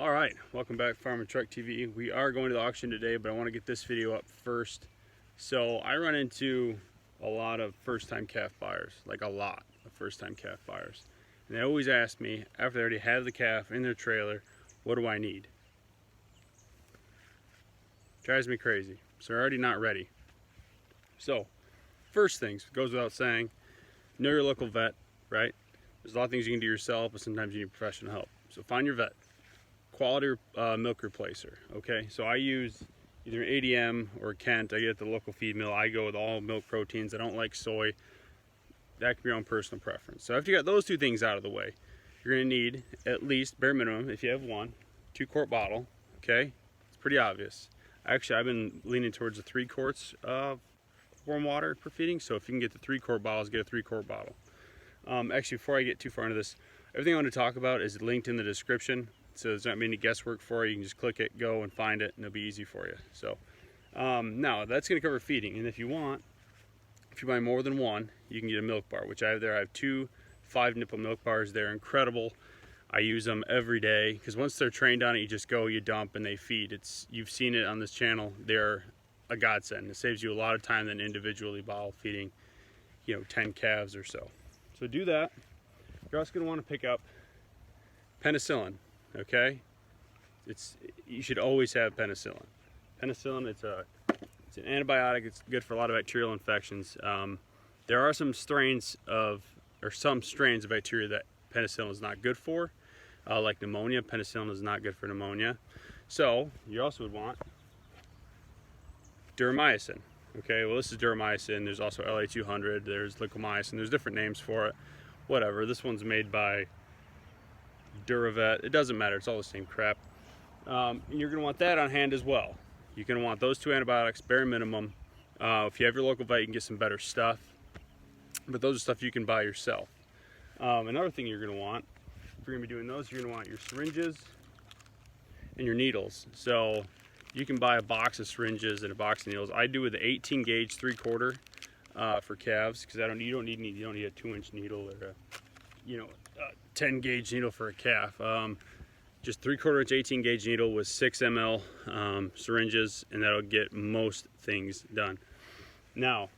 All right, welcome back, Farm and Truck TV. We are going to the auction today, but I want to get this video up first. So I run into a lot of first-time calf buyers, like a lot of first-time calf buyers. And they always ask me, after they already have the calf in their trailer, what do I need? Drives me crazy. So they're already not ready. So, first things, goes without saying, know your local vet, right? There's a lot of things you can do yourself, but sometimes you need professional help. So find your vet. Quality milk replacer, okay? So I use either an ADM or Kent. I get at the local feed mill. I go with all milk proteins. I don't like soy. That can be your own personal preference. So after you got those two things out of the way, you're gonna need at least, bare minimum, if you have one, 2-quart bottle, okay? It's pretty obvious. Actually, I've been leaning towards the 3 quarts of warm water for feeding. So if you can get the 3-quart bottles, get a 3-quart bottle. Actually, before I get too far into this, everything I want to talk about is linked in the description. So there's not any guesswork for you. You can just click it, go and find it, and it'll be easy for you. So now that's going to cover feeding. And if you want, if you buy more than one, you can get a milk bar, which I have there. I have 2 5-nipple milk bars. They're incredible. I use them every day because once they're trained on it, you just go, you dump, and they feed. You've seen it on this channel. They're a godsend. It saves you a lot of time than individually bottle feeding, 10 calves or so. So do that. You're also going to want to pick up penicillin. Okay, you should always have penicillin. Penicillin, it's an antibiotic. It's good for a lot of bacterial infections. There are some strains of bacteria that penicillin is not good for, like pneumonia. Penicillin is not good for pneumonia. So you also would want duramycin. Okay, well, this is duramycin. There's also LA200. There's liquamycin. There's different names for it. Whatever. This one's made by Duravet. It doesn't matter. It's all the same crap. And you're going to want that on hand as well. You're going to want those 2 antibiotics, bare minimum. If you have your local vet, you can get some better stuff. But those are stuff you can buy yourself. Another thing you're going to want, if you're going to be doing those, you're going to want your syringes and your needles. So you can buy a box of syringes and a box of needles. I do with the 18 gauge 3-quarter for calves because you don't need a 2-inch needle or a 10 gauge needle for a calf. Just 3/4 inch 18 gauge needle with 6 ml syringes, and that'll get most things done. Now,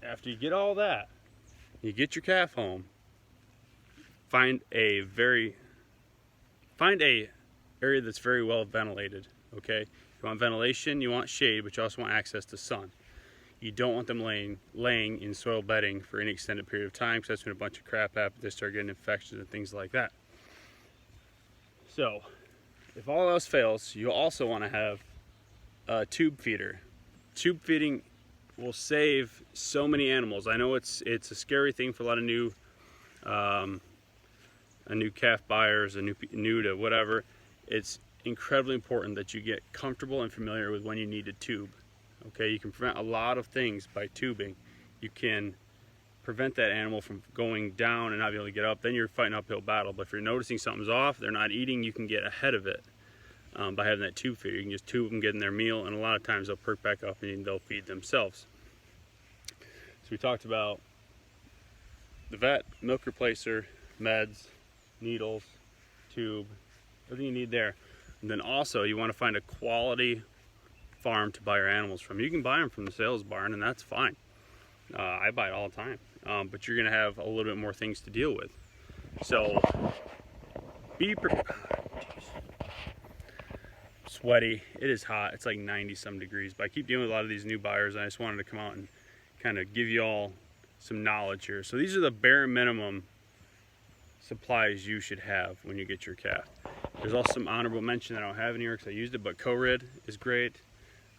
after you get all that, you get your calf home, find a area that's very well ventilated. Okay, you want ventilation, you want shade, but you also want access to sun. You don't want them laying in soil bedding for any extended period of time, because that's when a bunch of crap happens. They start getting infections and things like that. So, if all else fails, you also want to have a tube feeder. Tube feeding will save so many animals. I know it's a scary thing for a lot of new calf buyers, new to whatever. It's incredibly important that you get comfortable and familiar with when you need to tube. Okay, you can prevent a lot of things by tubing. You can prevent that animal from going down and not being able to get up. Then you're fighting an uphill battle. But if you're noticing something's off, they're not eating, you can get ahead of it by having that tube feeder. You can just tube them, get in their meal, and a lot of times they'll perk back up and they'll feed themselves. So we talked about the vet, milk replacer, meds, needles, tube, everything you need there. And then also you want to find a quality farm to buy your animals from. You can buy them from the sales barn, and that's fine. I buy it all the time, but you're gonna have a little bit more things to deal with. So be prepared. Sweaty, it is hot. It's like 90 some degrees, but I keep dealing with a lot of these new buyers, and I just wanted to come out and kind of give you all some knowledge here. So these are the bare minimum supplies you should have when you get your calf. There's also some honorable mention that I don't have in here because I used it, but Corid is great.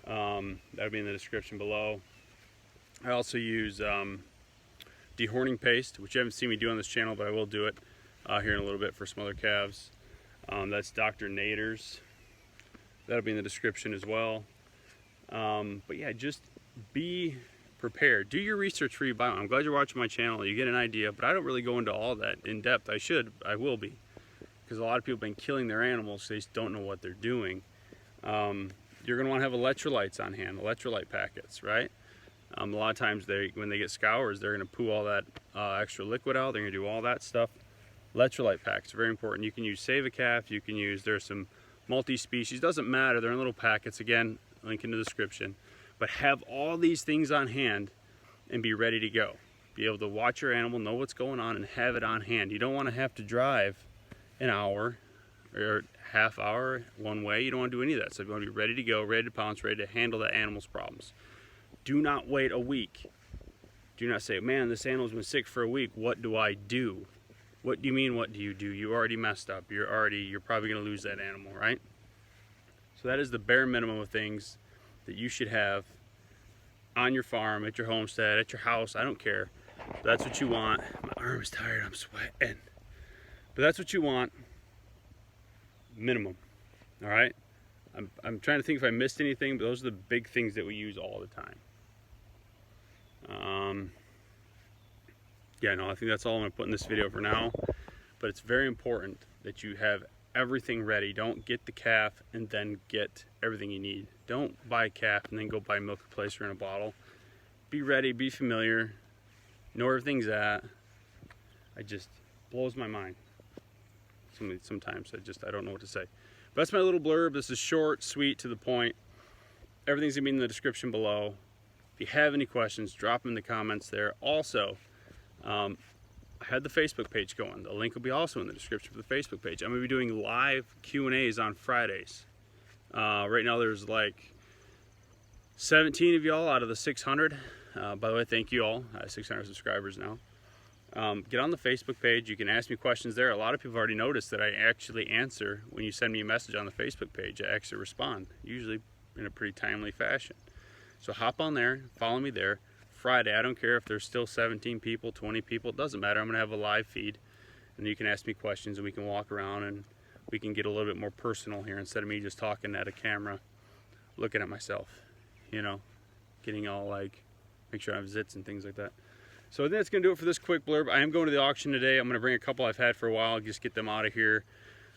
That'll be in the description below. I also use dehorning paste, which you haven't seen me do on this channel, but I will do it here in a little bit for some other calves. That's Dr. Nader's. That'll be in the description as well. But yeah, just be prepared. Do your research before you buy one. I'm glad you're watching my channel. You get an idea, but I don't really go into all that in depth. I will be, because a lot of people have been killing their animals, so they just don't know what they're doing. You're going to want to have electrolytes on hand, electrolyte packets, right? A lot of times when they get scours, they're going to poo all that extra liquid out. They're going to do all that stuff. Electrolyte packs, very important. You can use Save a Calf, you can use, there's some multi-species, doesn't matter, they're in little packets, again, link in the description. But have all these things on hand and be ready to go. Be able to watch your animal, know what's going on, and have it on hand. You don't want to have to drive an hour or half hour one way. You don't want to do any of that. So you want to be ready to go, ready to pounce, ready to handle that animal's problems. Do not wait a week. Do not say, man, this animal's been sick for a week. What do I do? What do you mean, what do you do? You already messed up. You're probably going to lose that animal, right? So that is the bare minimum of things that you should have on your farm, at your homestead, at your house. I don't care. That's what you want. My arm is tired, I'm sweating. But that's what you want, minimum, all right? I'm trying to think if I missed anything, but those are the big things that we use all the time. Yeah, no, I think that's all I'm gonna put in this video for now, but it's very important that you have everything ready. Don't get the calf and then get everything you need. Don't buy a calf and then go buy milk replacer in a bottle. Be ready, be familiar, know where everything's at. It just blows my mind. Sometimes I don't know what to say. But that's my little blurb. This is short, sweet, to the point. Everything's gonna be in the description below. If you have any questions, drop them in the comments there. Also, I had the Facebook page going. The link will be also in the description for the Facebook page. I'm gonna be doing live Q&As on Fridays. Right now there's like 17 of y'all out of the 600. By the way, thank you all. I have 600 subscribers now. Get on the Facebook page. You can ask me questions there. A lot of people have already noticed that I actually answer when you send me a message on the Facebook page. I actually respond, usually in a pretty timely fashion. So hop on there, follow me there. Friday, I don't care if there's still 17 people, 20 people, it doesn't matter. I'm gonna have a live feed and you can ask me questions and we can walk around and we can get a little bit more personal here instead of me just talking at a camera, looking at myself, you know, getting all like, make sure I have zits and things like that. So I think that's gonna do it for this quick blurb. I am going to the auction today. I'm gonna bring a couple I've had for a while, just get them out of here.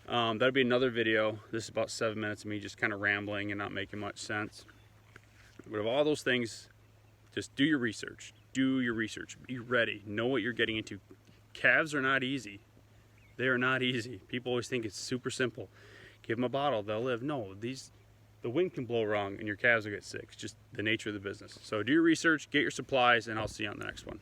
That'll be another video. This is about 7 minutes of me just kind of rambling and not making much sense. But of all those things, just do your research. Do your research. Be ready. Know what you're getting into. Calves are not easy. They are not easy. People always think it's super simple. Give them a bottle, they'll live. No, the wind can blow wrong and your calves will get sick. It's just the nature of the business. So do your research, get your supplies, and I'll see you on the next one.